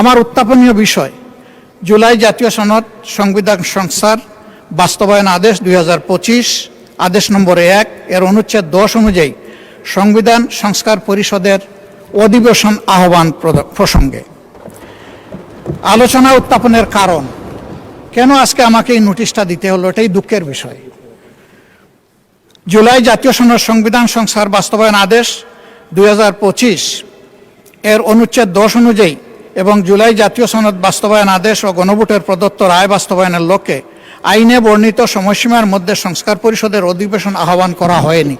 আমার উত্থাপনীয় বিষয় জুলাই জাতীয় সনদ সংবিধান সংস্থার বাস্তবায়ন আদেশ 2025 আদেশ নম্বর 1 এর অনুচ্ছেদ 10 অনুযায়ী সংবিধান সংস্কার পরিষদের অধিবেশন আহ্বান প্রসঙ্গে আলোচনা উত্থাপনের কারণ, কেন আজকে আমাকে এই নোটিশটা দিতে হলো, এটাই দুঃখের বিষয়। জুলাই জাতীয় সনদ সংবিধান সংস্কার বাস্তবায়ন আদেশ 2025 এর অনুচ্ছেদ 10 অনুযায়ী এবং জুলাই জাতীয় সনদ বাস্তবায়ন আদেশ ও গণভোটের প্রদত্ত রায় বাস্তবায়নের লক্ষ্যে আইনে বর্ণিত সময়সীমার মধ্যে সংস্কার পরিষদের অধিবেশন আহ্বান করা হয়নি,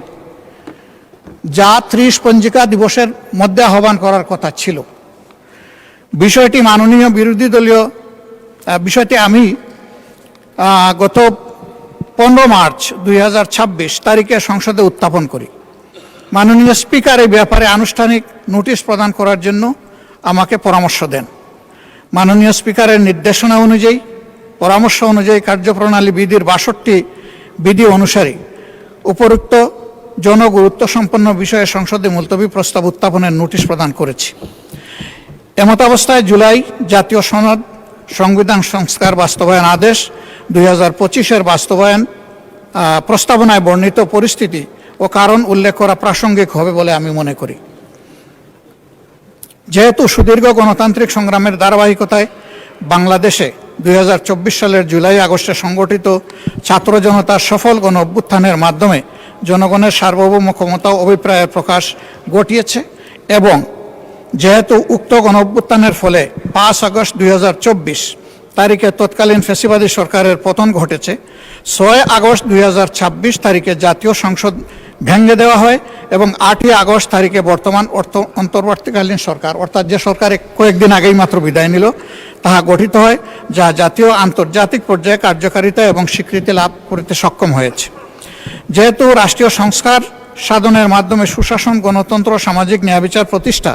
যা 30 পঞ্জিকা দিবসের মধ্যে আহ্বান করার কথা ছিল। বিষয়টি মাননীয় বিরোধী দলীয় বিষয়টি আমি গত 15 মার্চ 2026 তারিখে সংসদে উত্থাপন করি। মাননীয় স্পিকার এই ব্যাপারে আনুষ্ঠানিক নোটিশ প্রদান করার জন্য আমাকে পরামর্শ দেন। মাননীয় স্পিকারের নির্দেশনা অনুযায়ী পরামর্শ অনুযায়ী কার্যপ্রণালী বিধির 62 বিধি অনুসারে উপরোক্ত জনগুরুত্ব সম্পন্ন বিষয়ে সংসদে মুলতবি প্রস্তাব উত্থাপনের নোটিশ প্রদান করেছি। এমতাবস্থায় জুলাই জাতীয় সনদ সংবিধান সংস্কার বাস্তবায়ন আদেশ 2025-এর বাস্তবায়ন প্রস্তাবনায় বর্ণিত পরিস্থিতি ও কারণ উল্লেখ করা প্রাসঙ্গিক হবে বলে আমি মনে করি। যেহেতু সুদীর্ঘ গণতান্ত্রিক সংগ্রামের ধারাবাহিকতায় বাংলাদেশে 2024 সালের জুলাই আগস্টে সংগঠিত ছাত্র জনতার সফল গণ অভ্যুত্থানের মাধ্যমে জনগণের সার্বভৌম ক্ষমতা ও অভিপ্রায়ের প্রকাশ ঘটিয়েছে এবং যেহেতু উক্ত গণ অভ্যুত্থানের ফলে 5 আগস্ট 2024 তারিখে তৎকালীন ফ্যাসিবাদী সরকারের পতন ঘটেছে, 6 আগস্ট 2026 তারিখে জাতীয় সংসদ ভেঙে দেওয়া হয় এবং 8 আগস্ট তারিখে বর্তমান অন্তর্বর্তীকালীন সরকার, অর্থাৎ যে সরকার কয়েকদিন আগেই মাত্র বিদায় নিল, তাহা গঠিত হয়, যা জাতীয় আন্তর্জাতিক পর্যায়ে কার্যকারিতা এবং স্বীকৃতি লাভ করতে সক্ষম হয়েছে। যেহেতু রাষ্ট্রীয় সংস্কার সাধনের মাধ্যমে সুশাসন, গণতন্ত্র, সামাজিক ন্যায় বিচার প্রতিষ্ঠা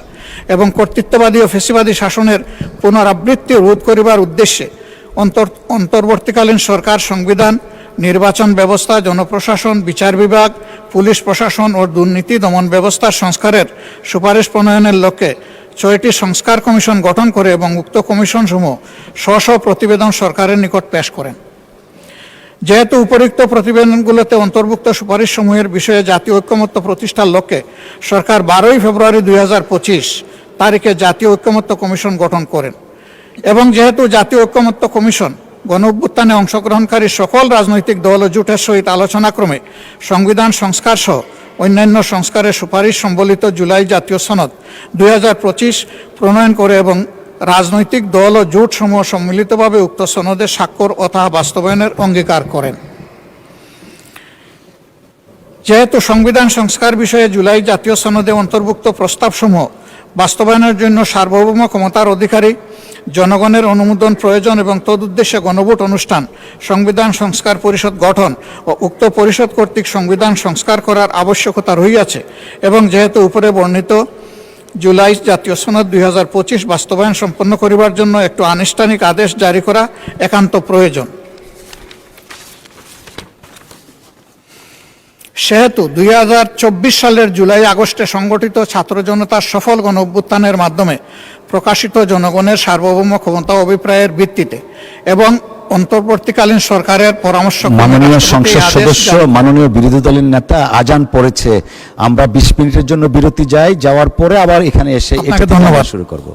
এবং কর্তৃত্ববাদী ও ফ্যাসিবাদী শাসনের পুনরাবৃত্তি রোধ করিবার উদ্দেশ্যে অন্তর্বর্তীকালীন সরকার সংবিধান, নির্বাচন ব্যবস্থা, জনপ্রশাসন, বিচার বিভাগ, পুলিশ প্রশাসন ও দুর্নীতি দমন ব্যবস্থার সংস্কারের সুপারিশ প্রণয়নের লক্ষ্যে 6টি সংস্কার কমিশন গঠন করে এবং উক্ত কমিশনসমূহ স্ব প্রতিবেদন সরকারের নিকট পেশ করেন। যেহেতু উপরিক্ত প্রতিবেদনগুলোতে অন্তর্ভুক্ত সুপারিশসমূহের বিষয়ে জাতীয় ঐক্যমত্য প্রতিষ্ঠার লক্ষ্যে সরকার 12 ফেব্রুয়ারি 2025 তারিখে জাতীয় ঐক্যমত্য কমিশন গঠন করেন এবং যেহেতু জাতীয় ঐক্যমত্য কমিশন গণ অভ্যুত্থানে অংশগ্রহণকারী সকল রাজনৈতিক দল ও জোটের সহিত আলোচনাক্রমে সংবিধান সংস্কার সহ অন্যান্য সংস্কারের সুপারিশ সম্বলিত জুলাই জাতীয় সনদ 2025 প্রণয়ন করে এবং রাজনৈতিক দল ও জোট সমূহ সম্মিলিতভাবে উক্ত সনদে স্বাক্ষর ও তাহা বাস্তবায়নের অঙ্গীকার করেন। যেহেতু সংবিধান সংস্কার বিষয়ে জুলাই জাতীয় সনদে অন্তর্ভুক্ত প্রস্তাবসমূহ বাস্তবায়নের জন্য সার্বভৌম ক্ষমতার অধিকারী জনগণের অনুমোদন প্রয়োজন এবং তদুদ্দেশ্যে গণভোট অনুষ্ঠান, সংবিধান সংস্কার পরিষদ গঠন ও উক্ত পরিষদ কর্তৃক সংবিধান সংস্কার করার আবশ্যকতা রহিয়াছে এবং যেহেতু উপরে বর্ণিত জুলাই জাতীয় সনদ 2025 বাস্তবায়ন সম্পন্ন করিবার জন্য একটু আনুষ্ঠানিক আদেশ জারি করা একান্ত প্রয়োজন, সেহেতু 2024 সালের জুলাই আগস্টে সংগঠিত ছাত্র জনতার সফল গণ অভ্যুত্থানের মাধ্যমে প্রকাশিত জনগণের সার্বভৌম ক্ষমতা অভিপ্রায়ের ভিত্তিতে এবং অন্তর্বর্তীকালীন সরকারের পরামর্শ, মাননীয় সংসদ সদস্য, মাননীয় বিরোধী দলের নেতা, আজান পড়েছে, আমরা 20 মিনিটের জন্য বিরতি যাই, যাওয়ার পরে আবার এখানে এসে এটা ধন্যবাদ শুরু করব।